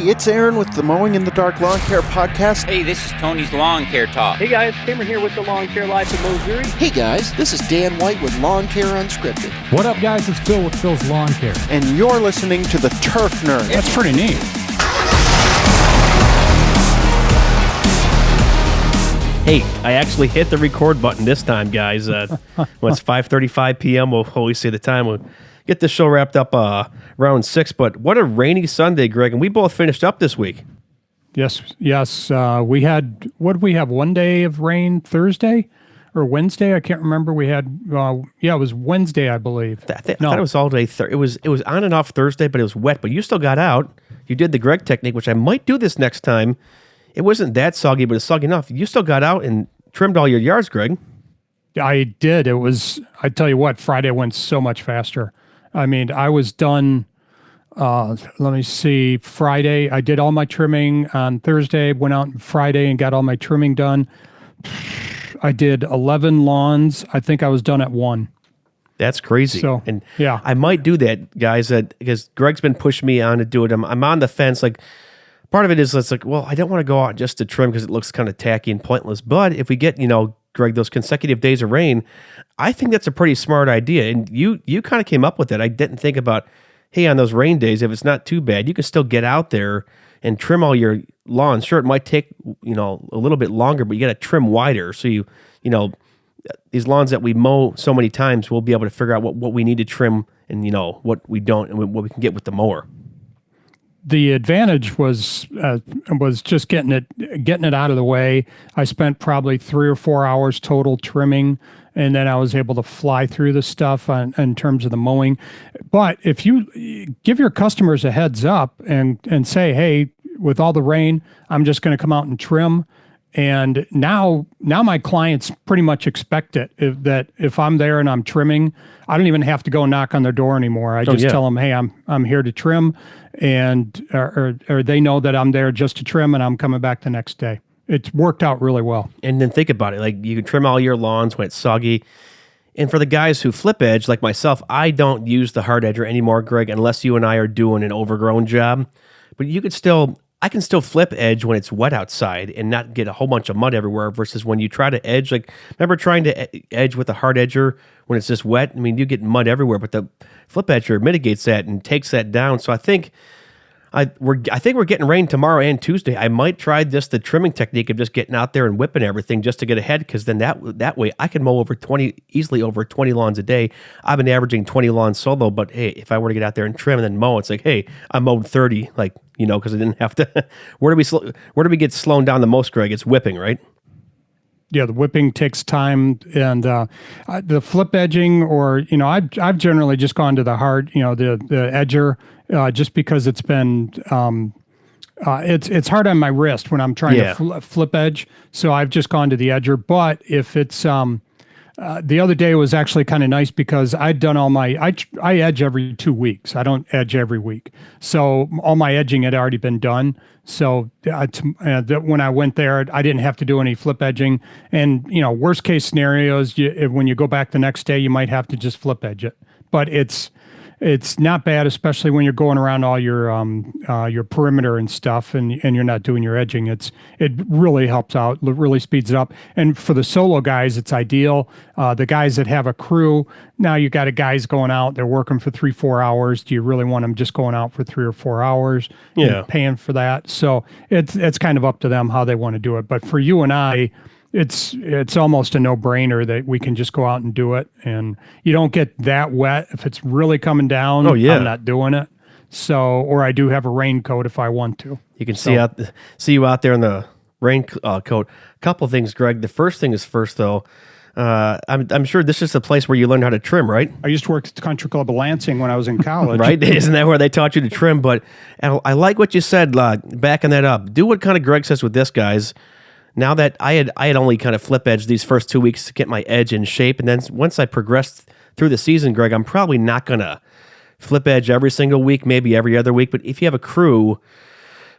it's Aaron with the Mowing in the Dark Lawn Care Podcast. Hey, this is Tony's Lawn Care Talk. Hey guys, Cameron here with the Lawn Care Life of Missouri. Hey guys, this is Dan White with Lawn Care Unscripted. What up guys, it's Phil with Phil's Lawn Care. And you're listening to the Turf Nerd. That's pretty neat. Hey, I actually hit the record button this time, guys. When it's 5:35 p.m., we'll always say the time. We'll get this show wrapped up around 6, but what a rainy Sunday, Greg, and we both finished up this week. Yes. We had, what did we have, one day of rain Thursday or Wednesday? I can't remember. We had, it was Wednesday, I believe. I thought it was all day. It was on and off Thursday, but it was wet, but you still got out. You did the Greg technique, which I might do this next time. It wasn't that soggy, but it's soggy enough. You still got out and trimmed all your yards, Greg. I did. I tell you what, Friday went so much faster. I mean, I was done, let me see, Friday. I did all my trimming on Thursday, went out on Friday and got all my trimming done. I did 11 lawns. I think I was done at 1. That's crazy. So, and yeah. I might do that, guys, because Greg's been pushing me on to do it. I'm on the fence. Like, part of it is, it's like, well, I don't want to go out just to trim because it looks kind of tacky and pointless. But if we get, Greg, those consecutive days of rain, I think that's a pretty smart idea. And you kind of came up with it. I didn't think about, hey, on those rain days, if it's not too bad, you can still get out there and trim all your lawns. Sure, it might take, a little bit longer, but you got to trim wider. So these lawns that we mow so many times, we'll be able to figure out what we need to trim and, what we don't and what we can get with the mower. The advantage was just getting it out of the way. I spent probably 3 or 4 hours total trimming, and then I was able to fly through the stuff in terms of the mowing. But if you give your customers a heads up and say, hey, with all the rain, I'm just going to come out and trim. And now my clients pretty much expect it. If I'm there and I'm trimming, I don't even have to go knock on their door anymore. I just tell them, hey, I'm here to trim, and or they know that I'm there just to trim, and I'm coming back the next day. It's worked out really well. And then think about it, like you can trim all your lawns when it's soggy. And for the guys who flip edge, like myself, I don't use the hard edger anymore, Greg, unless you and I are doing an overgrown job. But I can still flip edge when it's wet outside and not get a whole bunch of mud everywhere versus when you try to edge. Like, remember trying to edge with a hard edger when it's just wet? I mean, you get mud everywhere, but the flip edger mitigates that and takes that down. So I think we're getting rain tomorrow and Tuesday. I might try the trimming technique of just getting out there and whipping everything just to get ahead, because then that way I can mow easily over 20 lawns a day. I've been averaging 20 lawns solo, but hey, if I were to get out there and trim and then mow, it's like, hey, I mowed 30, because I didn't have to. Where do we get slowed down the most, Greg? It's whipping, right? Yeah, the whipping takes time, and the flip edging, or I've generally just gone to the hard, the edger, just because it's been it's hard on my wrist when I'm trying to flip edge. So I've just gone to the edger. But if it's the other day was actually kind of nice because I'd done all my I edge every 2 weeks. I don't edge every week, so all my edging had already been done. So when I went there, I didn't have to do any flip edging. And worst case scenarios, when you go back the next day, you might have to just flip edge it. But it's not bad, especially when you're going around all your perimeter and stuff, and you're not doing your edging. It really helps out, really speeds it up. And for the solo guys, it's ideal. The guys that have a crew, now you got guys going out, they're working for 3-4 hours. Do you really want them just going out for 3 or 4 hours? Yeah, and paying for that. So it's kind of up to them how they want to do it. But for you and I, it's almost a no-brainer that we can just go out and do it, and you don't get that wet. If it's really coming down, I'm not doing it. So, or I do have a raincoat if I want to. You can see you out there in the raincoat. A couple of things, Greg. The first thing is first, though. I'm sure this is the place where you learned how to trim, right? I used to work at the Country Club of Lansing when I was in college. Right? Isn't that where they taught you to trim? But I like what you said, backing that up. Do what kind of Greg says with this, guys. Now that I had only kind of flip edged these first 2 weeks to get my edge in shape, and then once I progressed through the season, Greg, I'm probably not gonna flip edge every single week, maybe every other week. But if you have a crew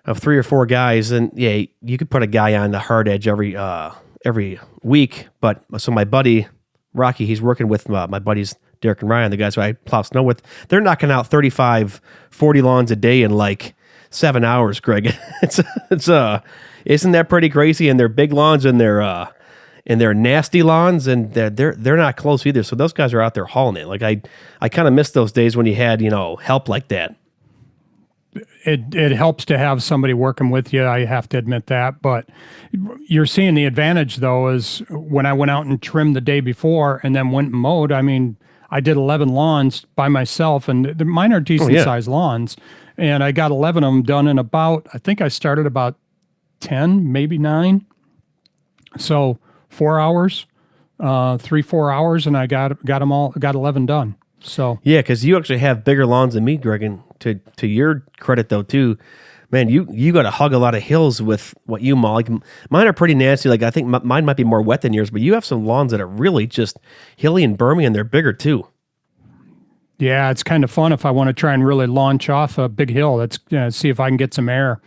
of 3 or 4 guys, then you could put a guy on the hard edge every week. But so my buddy Rocky, he's working with my buddies Derek and Ryan, the guys who I plow snow with. They're knocking out 35, 40 lawns a day in like 7 hours, Greg. It's isn't that pretty crazy? And they're big lawns and they're nasty lawns, and they're not close either. So those guys are out there hauling it. Like I kind of miss those days when you had help like that. It helps to have somebody working with you. I have to admit that, but you're seeing the advantage though is when I went out and trimmed the day before and then went and mowed. I mean, I did 11 lawns by myself, and mine are decent sized lawns, and I got 11 of them done in about. I think I started about 10, maybe 9. So 4 hours, 4 hours, and I got them all. Got 11 done. So yeah, because you actually have bigger lawns than me, Greg. And to your credit, though, too, man, you got to hug a lot of hills with what you mow. Like mine are pretty nasty. Like I think mine might be more wet than yours, but you have some lawns that are really just hilly and burmy, and they're bigger too. Yeah, it's kind of fun if I want to try and really launch off a big hill. Let's see if I can get some air.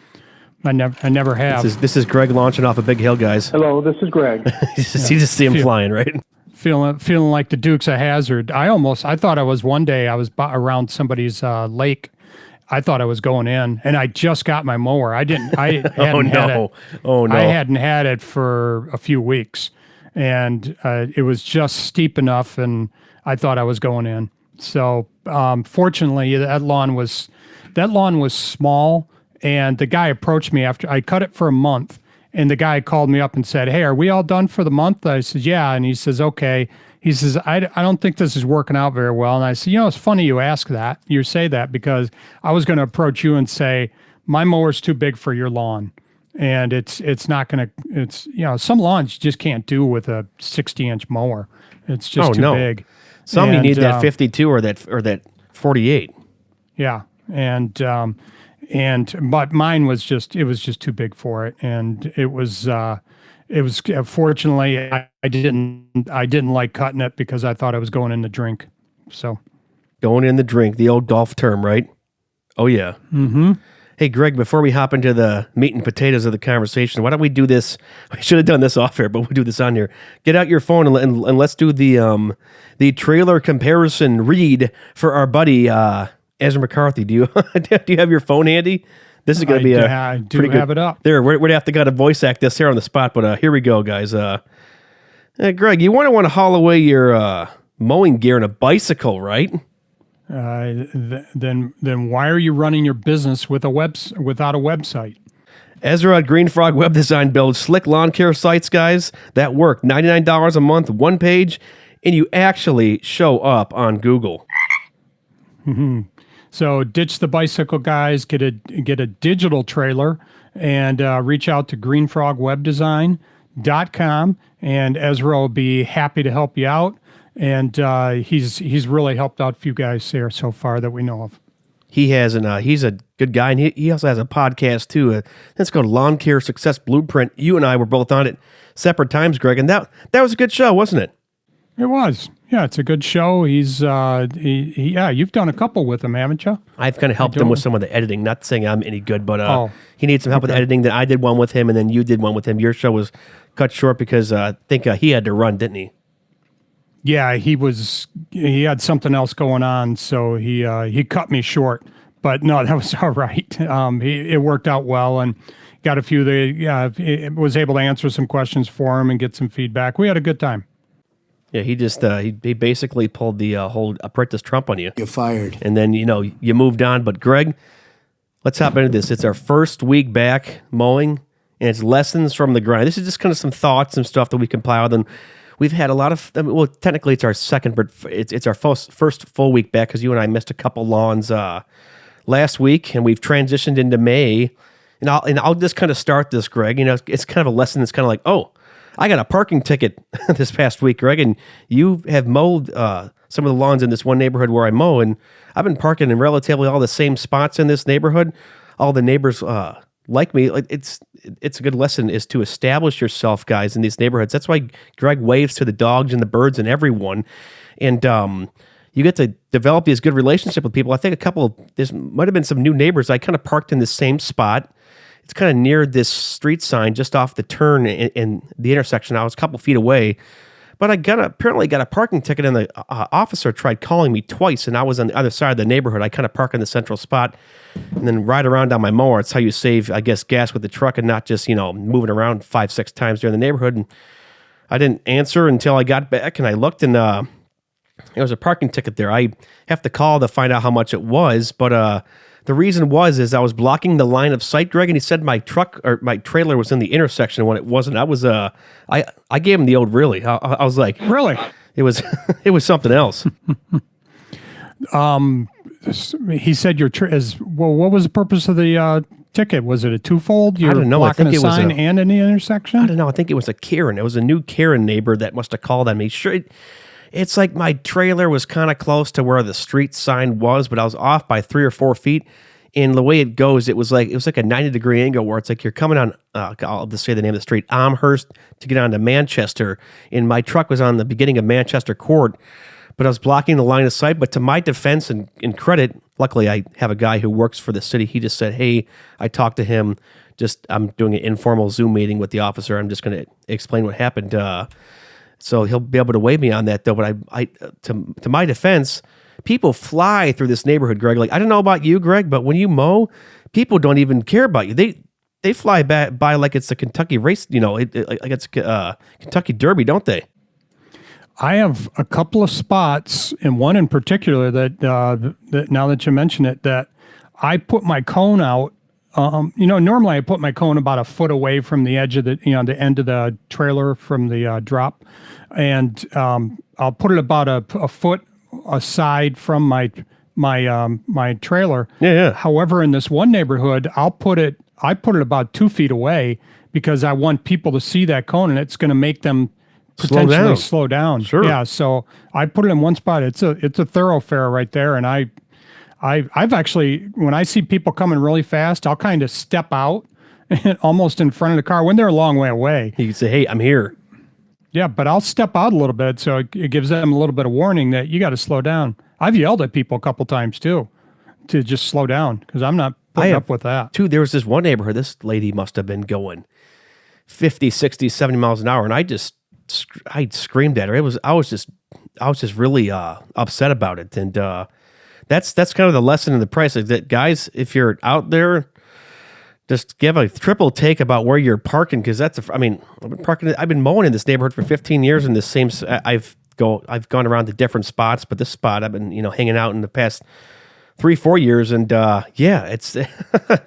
I never have. This is Greg launching off a big hill, guys. Hello, this is Greg. You just see him flying, right? Feeling like the Duke's a hazard. I thought I was one day I was around somebody's lake. I thought I was going in, and I just got my mower. I hadn't had it. Oh no! I hadn't had it for a few weeks, and it was just steep enough, and I thought I was going in. So fortunately, that lawn was small, and the guy approached me after I cut it for a month. And the guy called me up and said, "Hey, are we all done for the month?" I said, "Yeah." And he says, "Okay." He says, I don't think this is working out very well. And I said, it's funny you ask that. You say that because I was going to approach you and say, my mower's too big for your lawn. And it's not going to, some lawns you just can't do with a 60-inch mower. It's just too big. Some you need that 52 or that 48. Yeah. But mine was just too big for it. And it was fortunately I didn't like cutting it because I thought I was going in the drink. So going in the drink, the old golf term, right? Oh yeah. Mm-hmm. Hey Greg, before we hop into the meat and potatoes of the conversation, why don't we do this? We should have done this off air, but we'll do this on here. Get out your phone and let's do the trailer comparison read for our buddy Ezra McCarthy. Do you have your phone handy? This is going to be I do pretty have good. it up. There, we'd have to voice act this here on the spot, but here we go, guys. Greg, you want to haul away your mowing gear in a bicycle, right? Then why are you running your business without a website? Ezra at Green Frog Web Design builds slick lawn care sites, guys, that work. $99 a month, one page, and you actually show up on Google. Mm-hmm. So ditch the bicycle, guys. Get a digital trailer and reach out to greenfrogwebdesign.com, and Ezra will be happy to help you out. And he's really helped out a few guys there so far that we know of. He has, and he's a good guy, and he also has a podcast too. It's called Lawn Care Success Blueprint. You and I were both on it separate times, Greg, and that was a good show, wasn't it? It was. Yeah, it's a good show. He's you've done a couple with him, haven't you? I've kind of helped him with some of the editing. Not saying I'm any good, but he needs some help with editing. That I did one with him, and then you did one with him. Your show was cut short because I think he had to run, didn't he? Yeah, he had something else going on, so he cut me short. But no, that was all right. It worked out well, and got a few. Was able to answer some questions for him and get some feedback. We had a good time. Yeah, he just he basically pulled the whole apprentice Trump on you. You're fired. And then you moved on. But Greg, let's hop into this. It's our first week back mowing, and it's lessons from the grind. This is just kind of some thoughts and stuff that we compiled, and we've had a lot of. Technically it's our second, but it's our first full week back because you and I missed a couple lawns last week, and we've transitioned into May. And I'll just kind of start this, Greg. It's kind of a lesson that's kind of like, oh, I got a parking ticket this past week, Greg, and you have mowed some of the lawns in this one neighborhood where I mow, and I've been parking in relatively all the same spots in this neighborhood. All the neighbors like me. It's a good lesson is to establish yourself, guys, in these neighborhoods. That's why Greg waves to the dogs and the birds and everyone, and you get to develop these good relationships with people. I think there might have been some new neighbors. I kind of parked in the same spot. It's kind of near this street sign just off the turn in the intersection. I was a couple feet away, But I apparently got a parking ticket, and the officer tried calling me twice, and I was on the other side of the neighborhood. I kind of park in the central spot and then ride around on my mower. It's how you save, I guess, gas with the truck and not just, moving around 5-6 times during the neighborhood. And I didn't answer until I got back, and I looked, and there was a parking ticket there. I have to call to find out how much it was, but the reason is I was blocking the line of sight, Greg, and he said my truck or my trailer was in the intersection when it wasn't. I gave him the old really. I was like, Really? it was it was something else. He said well. What was the purpose of the ticket? Was it a twofold? You're I don't know. I blocking think a it was sign and in the intersection. I don't know. I think it was a Karen. It was a new Karen neighbor that must have called on me. Sure. It's like my trailer was kind of close to where the street sign was, but I was off by 3 or 4 feet. And the way it goes, it was like a 90-degree angle where it's like you're coming on, I'll just say the name of the street, Amherst, to get onto Manchester. And my truck was on the beginning of Manchester Court, but I was blocking the line of sight. But to my defense and credit, luckily I have a guy who works for the city. He just said, hey, I talked to him. I'm doing an informal Zoom meeting with the officer. I'm just going to explain what happened. So he'll be able to waive me on that, though. But to my defense, people fly through this neighborhood, Greg. Like, I don't know about you, Greg, but when you mow, people don't even care about you. They fly by like it's the Kentucky race, like it's Kentucky Derby, don't they? I have a couple of spots, and one in particular that now that you mention it, that I put my cone out. Normally I put my cone about a foot away from the edge of the end of the trailer from the drop, and I'll put it about a foot aside from my trailer. Yeah. However, in this one neighborhood, I put it about 2 feet away because I want people to see that cone, and it's going to make them potentially slow down. Sure. Yeah. So I put it in one spot. It's a thoroughfare right there, and I've actually, when I see people coming really fast, I'll kind of step out almost in front of the car when they're a long way away. You can say, hey, I'm here. Yeah, but I'll step out a little bit so it gives them a little bit of warning that you got to slow down. I've yelled at people a couple times too to just slow down because I'm not putting up with that. There was this one neighborhood, this lady must have been going 50, 60, 70 miles an hour, and I screamed at her. I was just really upset about it, and that's kind of the lesson in the price. Is that, guys, if you're out there, just give a triple take about where you're parking, because I've been mowing in this neighborhood for 15 years in the same. I've gone around to different spots, but this spot I've been hanging out in the past 3-4 years, and it's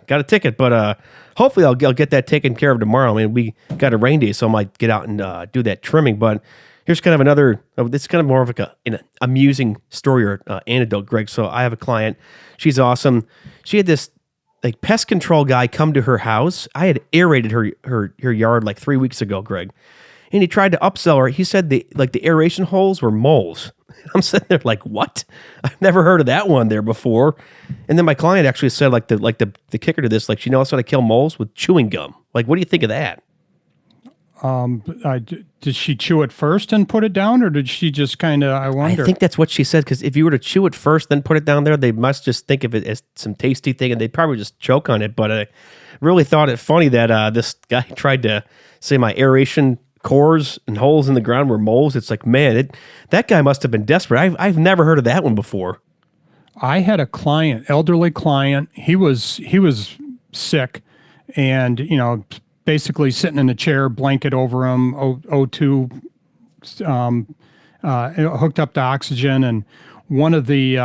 got a ticket, but hopefully I'll get that taken care of tomorrow. I mean, we got a rain day, so I might get out and do that trimming. But here's kind of another. It's kind of more of like an amusing story or anecdote, Greg. So I have a client. She's awesome. She had this like pest control guy come to her house. I had aerated her yard like 3 weeks ago, Greg, and he tried to upsell her. He said the aeration holes were moles. I'm sitting there like, what? I've never heard of that one there before. And then my client actually said the kicker to this, like, she knows how to kill moles with chewing gum. Like, what do you think of that? Did she chew it first and put it down, or did she just kind of? I wonder. I think that's what she said, because if you were to chew it first, then put it down there, they must just think of it as some tasty thing, and they'd probably just choke on it. But I really thought it funny that this guy tried to say my aeration cores and holes in the ground were moles. It's like, man, that guy must have been desperate. I've never heard of that one before. I had a client, elderly client. He was sick, and basically sitting in a chair, blanket over him, O2, hooked up to oxygen. And one of the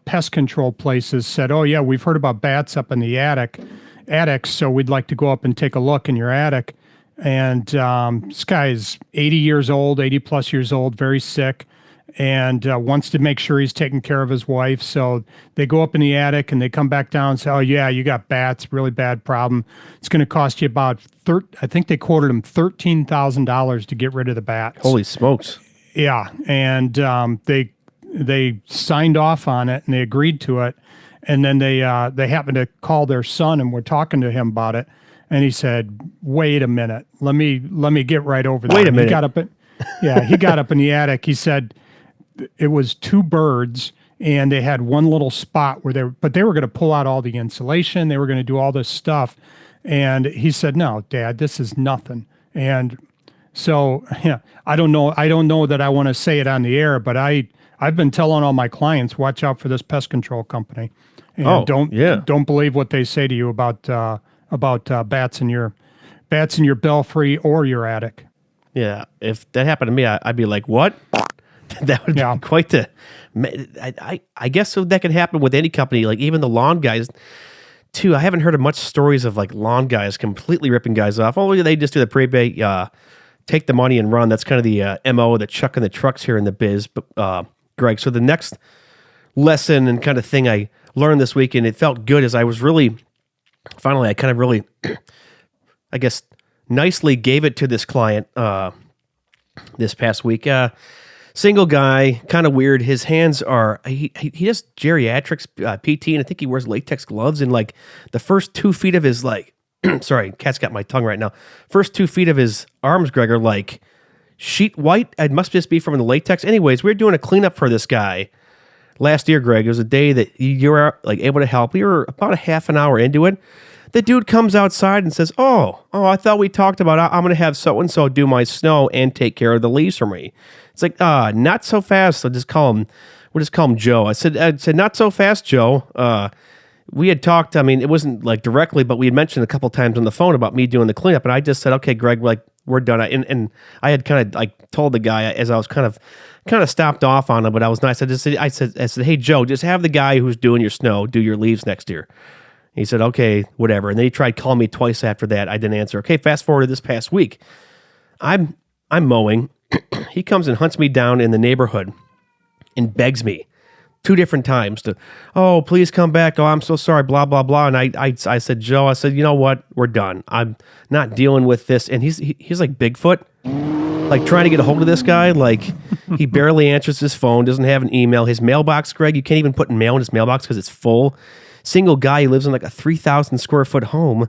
pest control places said, "Oh yeah, we've heard about bats up in the attics, so we'd like to go up and take a look in your attic." And this guy is 80 plus years old, very sick, and wants to make sure he's taking care of his wife. So they go up in the attic and they come back down and say, "Oh yeah, you got bats, really bad problem. It's going to cost you about I think they quoted him $13,000 to get rid of the bats." Holy smokes! Yeah, and they signed off on it and they agreed to it, and then they happened to call their son and were talking to him about it. And he said, "Wait a minute. Let me get right over there." Wait a minute. He got up in the attic. He said it was 2 birds, and they had one little spot where they were going to pull out all the insulation. They were going to do all this stuff. And he said, "No, Dad, this is nothing." And So yeah, I don't know. I don't know that I want to say it on the air, but I've been telling all my clients, watch out for this pest control company, and don't believe what they say to you about bats in your belfry or your attic. Yeah, if that happened to me, I'd be like, what? That would be quite the. I guess so that could happen with any company, like even the lawn guys. Too, I haven't heard of much stories of like lawn guys completely ripping guys off. Oh, they just do the prepay, take the money and run. That's kind of the MO, the chuck in the trucks here in the biz, Greg. So the next lesson and kind of thing I learned this week, and it felt good, is I was really, finally, I kind of really, I guess, nicely gave it to this client this past week. Single guy, kind of weird. His hands are, he does geriatrics, PT, and I think he wears latex gloves. And like the first 2 feet of his, like, sorry, cat's got my tongue right now. First 2 feet of his arms, Greg, are like sheet white. It must just be from the latex. Anyways, we were doing a cleanup for this guy last year, Greg. It was a day that you were like able to help. We were about a half an hour into it. The dude comes outside and says, oh, I thought we talked about I'm going to have so-and-so do my snow and take care of the leaves for me. It's like, not so fast. We'll just call him Joe. I said, not so fast, Joe. We had talked, I mean, it wasn't like directly, but we had mentioned a couple times on the phone about me doing the cleanup. And I just said, okay, Greg, like we're done. And I had kind of like told the guy as I was kind of stopped off on him, but I was nice. I said, hey, Joe, just have the guy who's doing your snow do your leaves next year. He said, okay, whatever. And then he tried calling me twice after that. I didn't answer. Okay, fast forward to this past week. I'm mowing. He comes and hunts me down in the neighborhood and begs me 2 different times to, oh, please come back. Oh, I'm so sorry, blah, blah, blah. And I said, Joe, I said, you know what? We're done. I'm not dealing with this. And he's like Bigfoot, like trying to get a hold of this guy. Like he barely answers his phone, doesn't have an email. His mailbox, Greg, you can't even put mail in his mailbox because it's full. Single guy, he lives in like a 3,000 square foot home.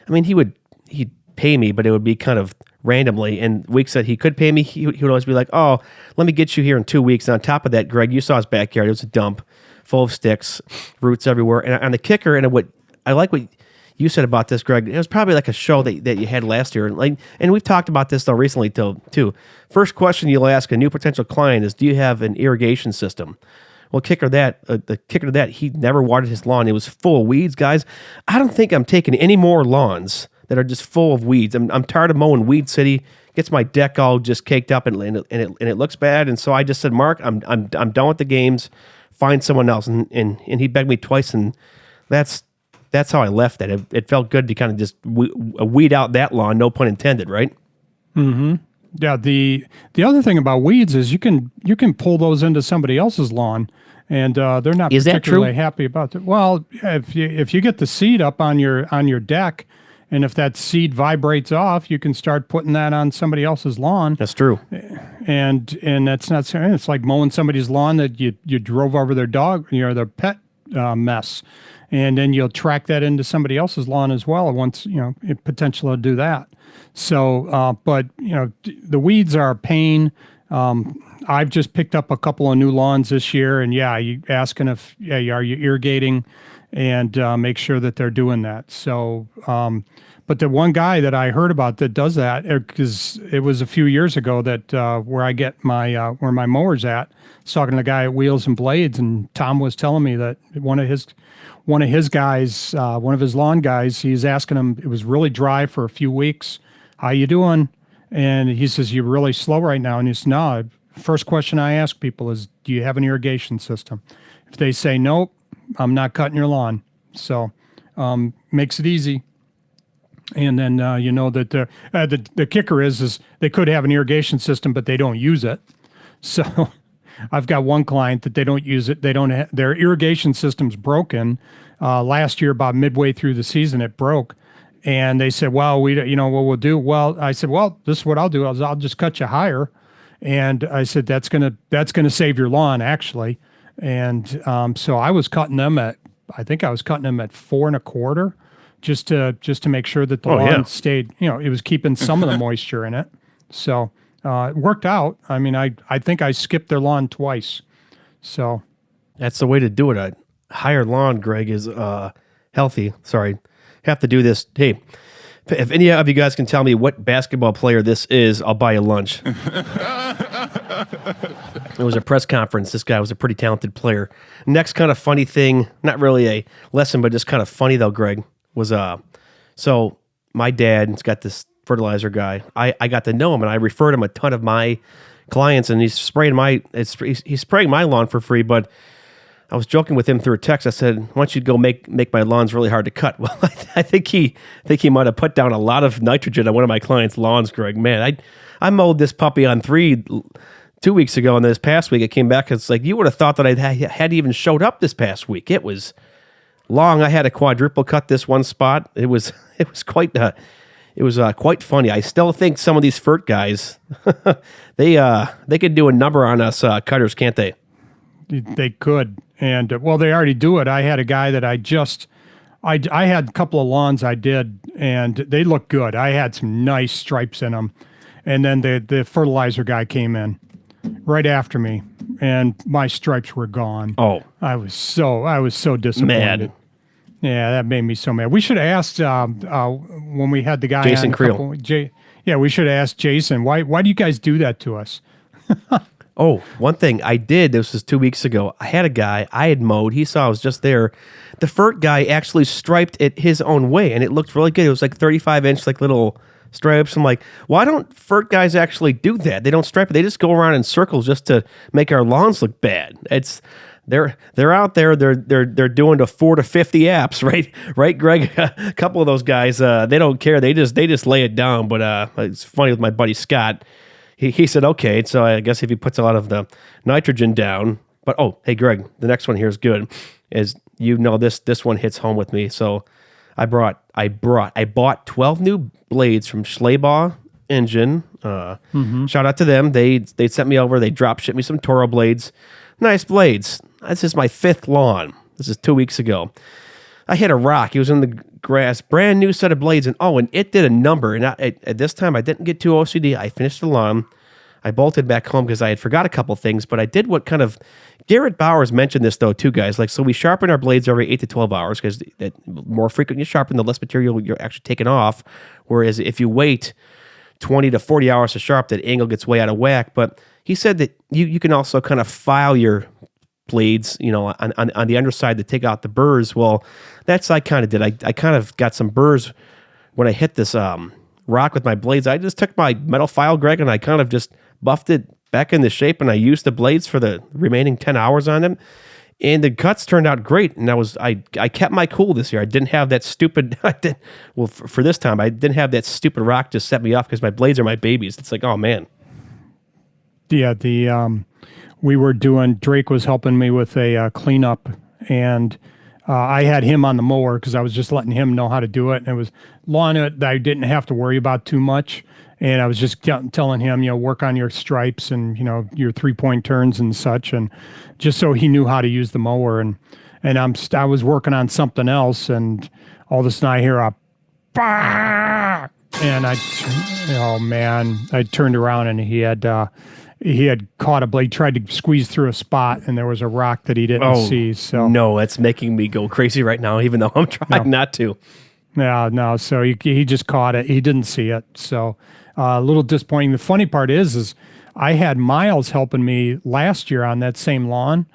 I mean, he'd pay me, but it would be kind of randomly. And weeks that he could pay me, he would always be like, oh, let me get you here in 2 weeks. And on top of that, Greg, you saw his backyard. It was a dump full of sticks, roots everywhere. And on the kicker, and what I like what you said about this, Greg, it was probably like a show that you had last year. And we've talked about this though recently too. First question you'll ask a new potential client is, do you have an irrigation system? Well, the kicker to that, he never watered his lawn. It was full of weeds, guys. I don't think I'm taking any more lawns that are just full of weeds. I'm tired of mowing Weed City. Gets my deck all just caked up and it looks bad. And so I just said, Mark, I'm done with the games. Find someone else. And he begged me twice, and that's how I left that. It felt good to kind of just weed out that lawn. No pun intended, right? Mm-hmm. Yeah. The other thing about weeds is you can pull those into somebody else's lawn. And they're not particularly happy about that. Well, if you get the seed up on your deck, and if that seed vibrates off, you can start putting that on somebody else's lawn. That's true. And that's not. It's like mowing somebody's lawn that you drove over their dog, their pet mess, and then you'll track that into somebody else's lawn as well. Once it potentially do that. So, but the weeds are a pain. I've just picked up a couple of new lawns this year, and you asking if are you irrigating, and make sure that they're doing that. So, but the one guy that I heard about that does that, because it was a few years ago that where I get my where my mower's at, I was talking to the guy at Wheels and Blades, and Tom was telling me that one of his guys, one of his lawn guys, he's asking him, it was really dry for a few weeks. How you doing? And he says, you're really slow right now. And he says, no. First question I ask people is, do you have an irrigation system? If they say, nope, I'm not cutting your lawn. So makes it easy. And then that the kicker is they could have an irrigation system, but they don't use it. So I've got one client that they don't use it. They don't their irrigation system's broken. Last year, about midway through the season, it broke. And they said, well, what we'll do. Well, I said, well, this is what I'll do. I'll just cut you higher. And I said, that's gonna save your lawn, actually. And so I was cutting them at 4 1/4, just to make sure that the lawn stayed. It was keeping some of the moisture in it. So it worked out. I mean, I think I skipped their lawn twice. So that's the way to do it. A higher lawn, Greg, is healthy. Sorry. Have to do this. Hey, If any of you guys can tell me what basketball player this is, I'll buy you lunch. It was a press conference. This guy was a pretty talented player. Next kind of funny thing, not really a lesson, but just kind of funny though, Greg, was so my dad's got this fertilizer guy. I got to know him, and I referred him a ton of my clients, and he's spraying my lawn for free. But I was joking with him through a text. I said, "Why don't you go make my lawns really hard to cut?" Well, I think he might have put down a lot of nitrogen on one of my clients' lawns, Greg. Man, I mowed this puppy on 2 weeks ago, and this past week it came back. It's like you would have thought that I hadn't even showed up this past week. It was long. I had a quadruple cut this one spot. It was quite quite funny. I still think some of these FERT guys they could do a number on us cutters, can't they? They could. And well, they already do it. I had a guy that I had a couple of lawns I did, and they look good. I had some nice stripes in them. And then the fertilizer guy came in right after me, and my stripes were gone. Oh, I was so disappointed. Mad. Yeah, that made me so mad. We should have asked when we had the guy Jason on Creel. Yeah, we should have asked Jason. Why do you guys do that to us? Oh, one thing I did, this was 2 weeks ago. I had a guy I had mowed. He saw I was just there. The FERT guy actually striped it his own way, and it looked really good. It was like 35-inch, like little stripes. I'm like, why don't FERT guys actually do that? They don't stripe it. They just go around in circles just to make our lawns look bad. They're out there. They're doing the 4 to 50 apps, right, Greg? A couple of those guys, they don't care. They just lay it down. But it's funny with my buddy Scott. He said, okay, so I guess if he puts a lot of the nitrogen down, but oh, hey, Greg, the next one here is good. As you know, this one hits home with me. So I bought 12 new blades from Schleybaugh Engine. Shout out to them. They sent me over. They drop shipped me some Toro blades. Nice blades. This is my 5th lawn. This is 2 weeks ago. I hit a rock. It was in the grass. Brand new set of blades. And it did a number. And at this time, I didn't get too OCD. I finished the lawn. I bolted back home because I had forgot a couple things. But I did what kind of... Garrett Bowers mentioned this, though, too, guys. So we sharpen our blades every 8 to 12 hours because the more frequent you sharpen, the less material you're actually taking off. Whereas if you wait 20 to 40 hours to sharp, that angle gets way out of whack. But he said that you can also kind of file your blades, on the underside to take out the burrs. Well, that's I kind of did. I kind of got some burrs when I hit this rock with my blades. I just took my metal file, Greg, and I kind of just buffed it back into shape, and I used the blades for the remaining 10 hours on them. And the cuts turned out great, and I kept my cool this year. I didn't have that stupid. For this time, I didn't have that stupid rock just set me off because my blades are my babies. It's like, oh man. Yeah, we were doing. Drake was helping me with a cleanup, and I had him on the mower because I was just letting him know how to do it. And it was lawn that I didn't have to worry about too much. And I was just telling him, work on your stripes and, your 3-point turns and such. And just so he knew how to use the mower. And I was working on something else. And all of a sudden I hear a bah! And I turned around and he had caught a blade, tried to squeeze through a spot, and there was a rock that he didn't see. So no, that's making me go crazy right now, even though I'm trying not to. No. So he just caught it. He didn't see it. So a little disappointing. The funny part is I had Miles helping me last year on that same lawn,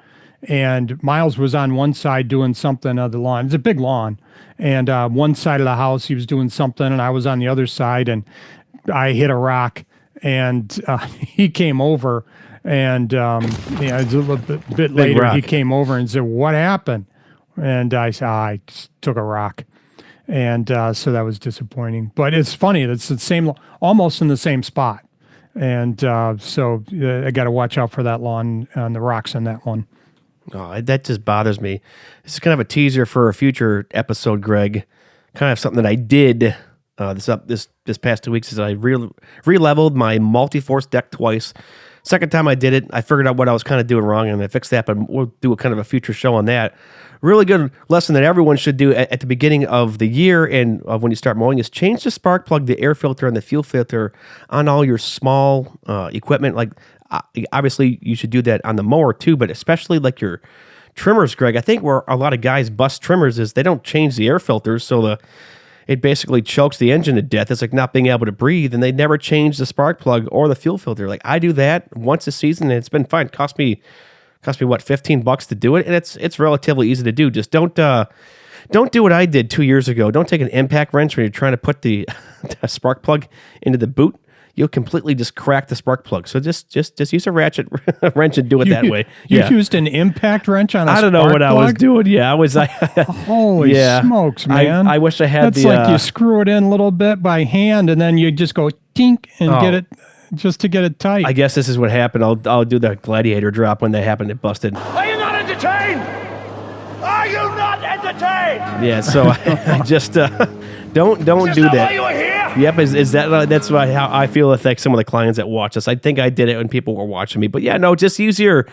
and Miles was on one side doing something of the lawn. It's a big lawn, and one side of the house he was doing something, and I was on the other side, and I hit a rock, and he came over, and it's a little bit later he came over and said, "What happened?" And I said, "I just took a rock." And so that was disappointing. But it's funny. It's the same, almost in the same spot. And so I got to watch out for that lawn and the rocks in that one. Oh, that just bothers me. This is kind of a teaser for a future episode, Greg. Kind of something that I did this past 2 weeks is I re-leveled my multi-force deck twice. Second time I did it, I figured out what I was kind of doing wrong, and I fixed that, but we'll do a kind of a future show on that. Really good lesson that everyone should do at the beginning of the year and when you start mowing is change the spark plug, the air filter, and the fuel filter on all your small equipment. Like obviously you should do that on the mower too, but especially like your trimmers, Greg. I think where a lot of guys bust trimmers is they don't change the air filters, so it basically chokes the engine to death. It's like not being able to breathe, and they never change the spark plug or the fuel filter. Like I do that once a season, and it's been fine. Cost me what, $15 to do it, and it's relatively easy to do. Just don't do what I did 2 years ago. Don't take an impact wrench when you're trying to put the spark plug into the boot. You'll completely just crack the spark plug. So just use a ratchet wrench and do it that way. You used an impact wrench on a I don't know what I was doing. Yeah, I was. Holy smokes, man! I wish I had. That's like you screw it in a little bit by hand, and then you just go tink and get it just to get it tight. I guess this is what happened. I'll do the gladiator drop when that happened. It busted. Are you not entertained? Are you not entertained? Yeah. So I just don't do that. Why you were here? Yep, is that that's why how I feel with like some of the clients that watch us. I think I did it when people were watching me, but yeah, no, just use your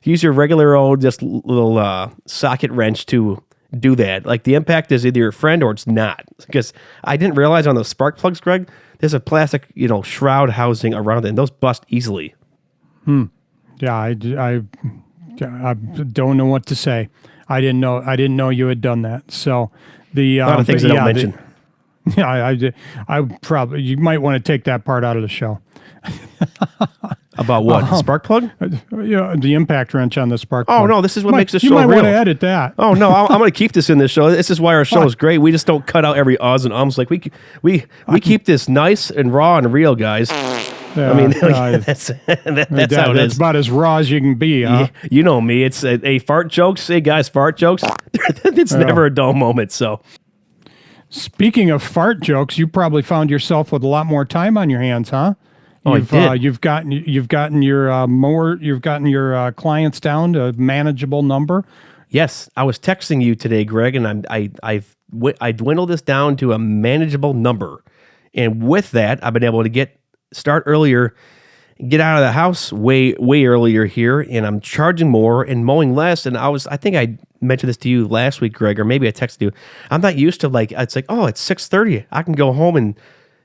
regular old just little socket wrench to do that. Like the impact is either your friend or it's not. Because I didn't realize on those spark plugs, Greg, there's a plastic shroud housing around it, and those bust easily. Yeah, I don't know what to say. I didn't know you had done that. So the A lot of things I don't mention. Yeah, I probably you might want to take that part out of the show. About what? The spark plug? Yeah, the impact wrench on the spark plug. Oh no, this is what makes the show You might real. want to edit that. Oh no, I'm going to keep this in this show. This is why our show is great. We just don't cut out every uhs and ums. Like we keep this nice and raw and real, guys. Yeah, I mean, that's how it that's is. about as raw as you can be, huh? You know me. It's a fart jokes. Hey guys, fart jokes. It's never a dull moment. So. Speaking of fart jokes, you probably found yourself with a lot more time on your hands, huh? I did. You've gotten your clients down to a manageable number. Yes, I was texting you today, Greg, and I dwindled this down to a manageable number, and with that, I've been able to start earlier, get out of the house way earlier here, and I'm charging more and mowing less. And I think I mentioned this to you last week, Greg, or maybe I texted you. I'm not used to it's like, oh, it's 6:30. I can go home and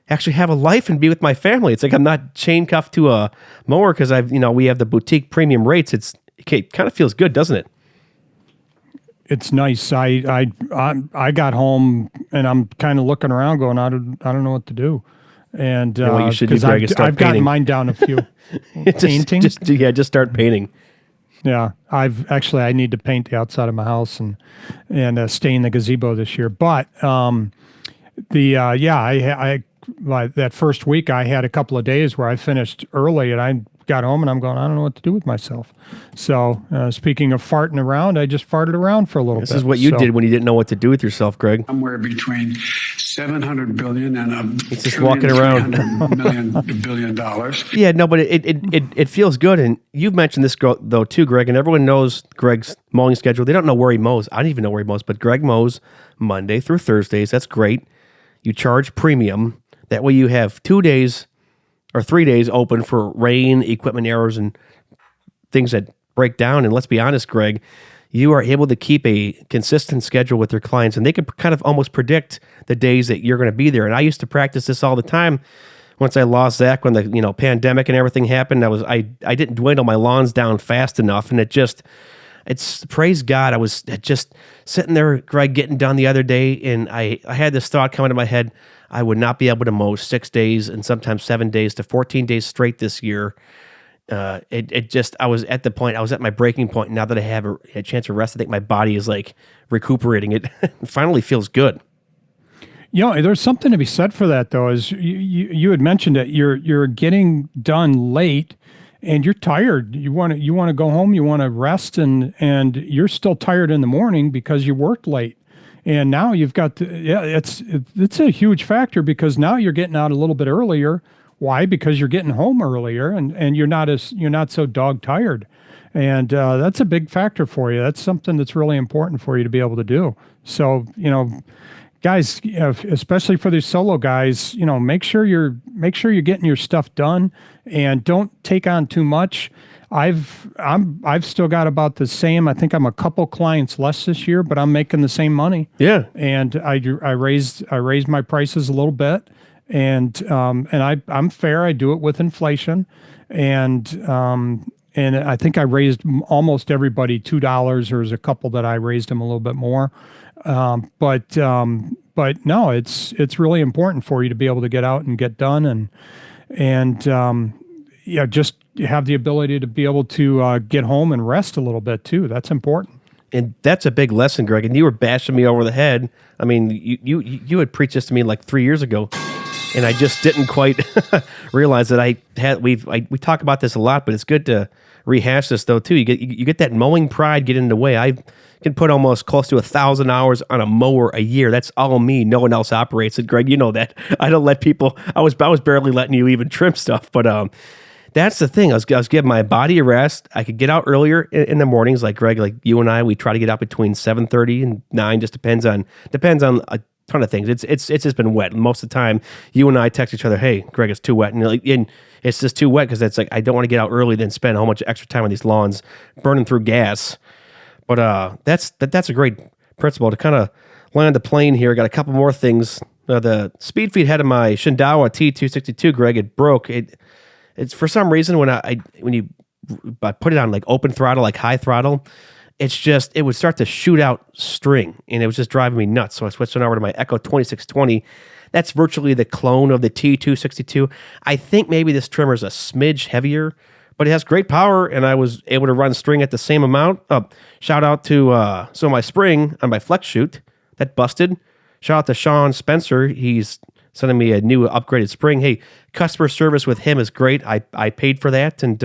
actually have a life and be with my family. It's like I'm not chain cuffed to a mower because we have the boutique premium rates. It kind of feels good, doesn't it? It's nice. I got home and I'm kind of looking around, going, I don't know what to do. And what you should do, Greg, is start I've gotten painting. mine down a few. Painting? Just start painting. Yeah, I need to paint the outside of my house and stain the gazebo this year. But that first week I had a couple of days where I finished early and I got home and I'm going, I don't know what to do with myself. So speaking of farting around, I just farted around for a little bit. This is what you did when you didn't know what to do with yourself, Greg. Somewhere between 700 billion and It's just walking around. billion dollars. Yeah, no, but it feels good. And you've mentioned this though too, Greg, and everyone knows Greg's mowing schedule. They don't know where he mows. I don't even know where he mows, but Greg mows Monday through Thursdays. That's great. You charge premium. That way you have 2 days or 3 days open for rain, equipment errors, and things that break down. And let's be honest, Greg, you are able to keep a consistent schedule with your clients, and they can kind of almost predict the days that you're going to be there. And I used to practice this all the time. Once I lost Zach, when the pandemic and everything happened, I didn't dwindle my lawns down fast enough, and it's praise God. I was just sitting there, Greg, getting done the other day, and I had this thought come into my head. I would not be able to mow 6 days and sometimes 7 days to 14 days straight this year. I was at the point, I was at my breaking point. Now that I have a chance to rest, I think my body is like recuperating. It finally feels good. There's something to be said for that, though. As you had mentioned it, you're getting done late, and you're tired. You want to go home. You want to rest, and you're still tired in the morning because you worked late. And now you've got it's a huge factor because now you're getting out a little bit earlier. Why? Because you're getting home earlier, and you're not so dog tired, and that's a big factor for you. That's something that's really important for you to be able to do. So guys, especially for these solo guys, make sure you're getting your stuff done, and don't take on too much. I've still got about the same. I think I'm a couple clients less this year, but I'm making the same money. Yeah, and I raised my prices a little bit, and I'm fair. I do it with inflation, and I think I raised almost everybody $2. There's a couple that I raised them a little bit more, but but no, it's really important for you to be able to get out and get done, and yeah, just have the ability to be able to get home and rest a little bit too. That's important. And that's a big lesson, Greg. And you were bashing me over the head. I mean, you had preached this to me like 3 years ago, and I just didn't quite realize that we talk about this a lot, but it's good to rehash this though too. You get that mowing pride get in the way. I can put almost close to 1,000 hours on a mower a year. That's all me. No one else operates it. Greg, you know that. I don't let people. I was barely letting you even trim stuff, but that's the thing. I was giving my body a rest. I could get out earlier in the mornings, like Greg, like you and I. We try to get out between 7:30 and 9. Just depends on a ton of things. It's just been wet most of the time. You and I text each other, "Hey, Greg, it's too wet," and it's just too wet because it's like I don't want to get out early, then spend a whole bunch of extra time on these lawns, burning through gas. But that's a great principle to kind of land the plane here. Got a couple more things. The speed feed head of my Shindawa T262, Greg, it broke. It's for some reason when I put it on like open throttle, like high throttle, it would start to shoot out string, and it was just driving me nuts. So I switched it over to my Echo 2620. That's virtually the clone of the T262. I think maybe this trimmer is a smidge heavier, but it has great power, and I was able to run string at the same amount. Shout out to so my spring on my flex shoot that busted. Shout out to Sean Spencer. He's sending me a new upgraded spring. Hey, customer service with him is great. I paid for that, and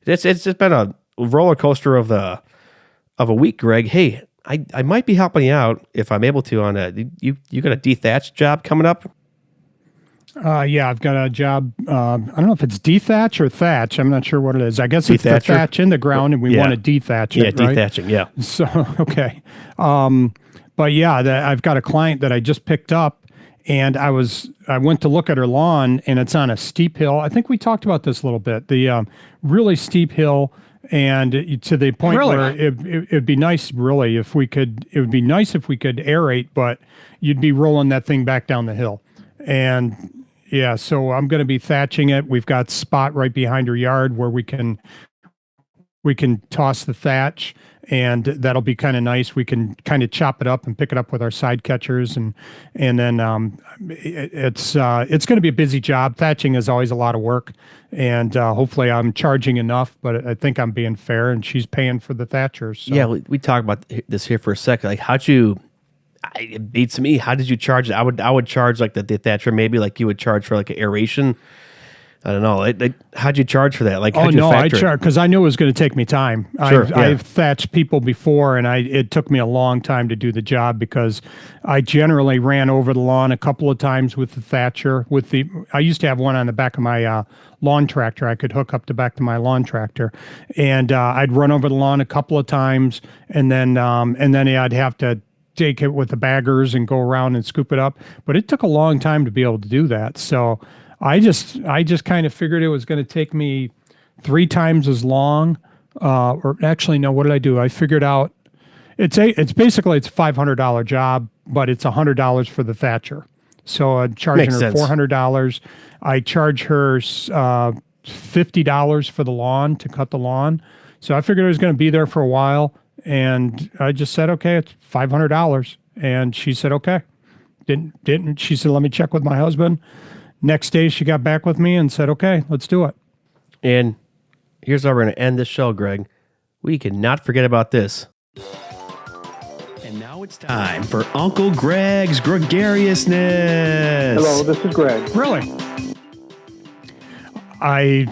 it's just been a roller coaster of a week, Greg. Hey, I might be helping you out if I'm able to on you got a dethatch job coming up? Yeah, I've got a job. I don't know if it's dethatch or thatch. I'm not sure what it is. I guess it's the thatch in the ground, and we want to dethatch it, right? Yeah, dethatching, yeah. So, okay. But yeah, I've got a client that I just picked up, and I went to look at her lawn, and it's on a steep hill. I think we talked about this a little bit. The really steep hill, and to the point where it'd be nice, really, if we could. It would be nice if we could aerate, but you'd be rolling that thing back down the hill, and yeah. So I'm going to be thatching it. We've got a spot right behind her yard where we can toss the thatch, and that'll be kind of nice. We can kind of chop it up and pick it up with our side catchers, and then it's going to be a busy job. Thatching is always a lot of work, and hopefully I'm charging enough, but I think I'm being fair, and she's paying for the thatchers. So. Yeah, we talk about this here for a second. Like, it beats me. How did you charge it? I would charge like the thatcher, maybe like you would charge for like an aeration. I don't know. How'd you charge for that? Like, I charge because I knew it was going to take me time. Sure, I've thatched people before, and it took me a long time to do the job because I generally ran over the lawn a couple of times with the thatcher. I used to have one on the back of my lawn tractor. I could hook up the back to my lawn tractor, and I'd run over the lawn a couple of times, and then I'd have to take it with the baggers and go around and scoop it up. But it took a long time to be able to do that. So I just kind of figured it was going to take me 3 times as long. Or actually, no, what did I do? I figured out it's basically a $500 job, but it's $100 for the thatcher. So I'm charging her $400. I charge her $50 for the lawn to cut the lawn. So I figured it was going to be there for a while. And I just said, okay, it's $500. And she said, okay. Didn't she said, let me check with my husband. Next day, she got back with me and said, okay, let's do it. And here's how we're going to end this show, Greg. We cannot forget about this. And now it's time for Uncle Greg's gregariousness. Hello, this is Greg. Really? I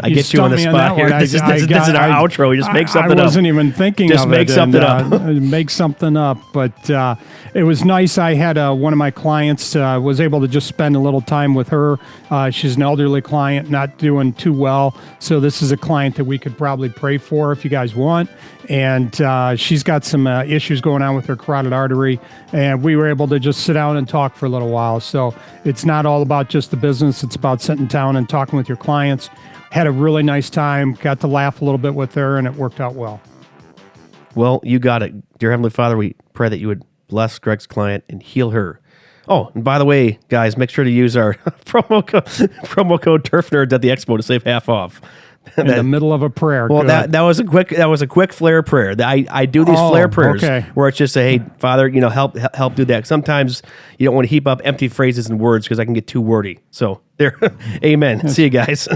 get you on the spot here. This is our outro. You just make something up. I wasn't even thinking just of make it. Something up. Make something up. But it was nice. I had one of my clients was able to just spend a little time with her. She's an elderly client, not doing too well. So this is a client that we could probably pray for if you guys want. And she's got some issues going on with her carotid artery. And we were able to just sit down and talk for a little while. So it's not all about just the business. It's about sitting down and talking with your clients. Had a really nice time. Got to laugh a little bit with her, and it worked out well. Well, you got it. Dear Heavenly Father, we pray that you would bless Greg's client and heal her. Oh, and by the way, guys, make sure to use our promo code TurfNerds at the Expo to save half off. in the middle of a prayer. Well, Good. that was a quick flare prayer. I do these flare prayers where it's just hey, Father, help do that. Sometimes you don't want to heap up empty phrases and words because I can get too wordy. So there, amen. See you guys.